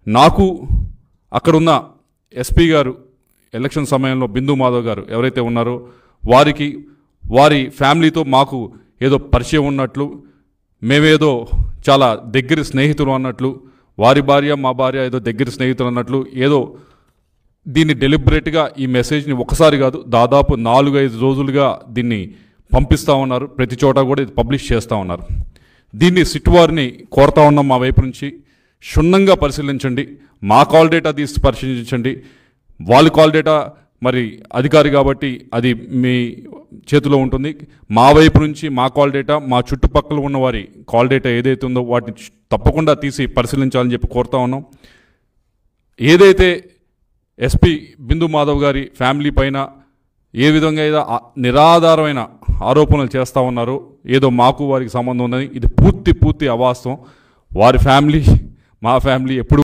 నాకు అక్కడున్న ఎస్పీ గారు ఎలక్షన్ సమయంలో బిందు మాధవ్ గారు ఎవరైతే ఉన్నారో వారికి వారి ఫ్యామిలీతో మాకు ఏదో పరిచయం ఉన్నట్లు, మేమేదో చాలా దగ్గర స్నేహితులు అన్నట్లు, వారి భార్య మా భార్య ఏదో దగ్గర స్నేహితులు అన్నట్లు, ఏదో దీన్ని డెలిబరేట్గా ఈ మెసేజ్ని ఒకసారి కాదు దాదాపు 4-5 రోజులుగా దీన్ని పంపిస్తూ ఉన్నారు. ప్రతి చోట కూడా ఇది పబ్లిష్ చేస్తూ ఉన్నారు. దీన్ని సిట్ వారిని కోరుతా ఉన్నాం, మా వైపు నుంచి క్షుణ్ణంగా పరిశీలించండి, మా కాల్ డేటా తీసి పరిశీలించండి. వాళ్ళ కాల్ డేటా మరి అధికారి కాబట్టి అది మీ చేతిలో ఉంటుంది. మా వైపు నుంచి మా కాల్ డేటా, మా చుట్టుపక్కల ఉన్న వారి కాల్ డేటా ఏదైతే ఉందో వాటిని తప్పకుండా తీసి పరిశీలించాలని చెప్పి కోరుతా ఉన్నాం. ఏదైతే ఎస్పీ బిందు మాధవ్ గారి ఫ్యామిలీ పైన ఏ విధంగా ఏదో నిరాధారమైన ఆరోపణలు చేస్తూ ఉన్నారో, ఏదో మాకు వారికి సంబంధం ఉందని, ఇది పూర్తి అవాస్తవం. వారి ఫ్యామిలీ మా ఫ్యామిలీ ఎప్పుడు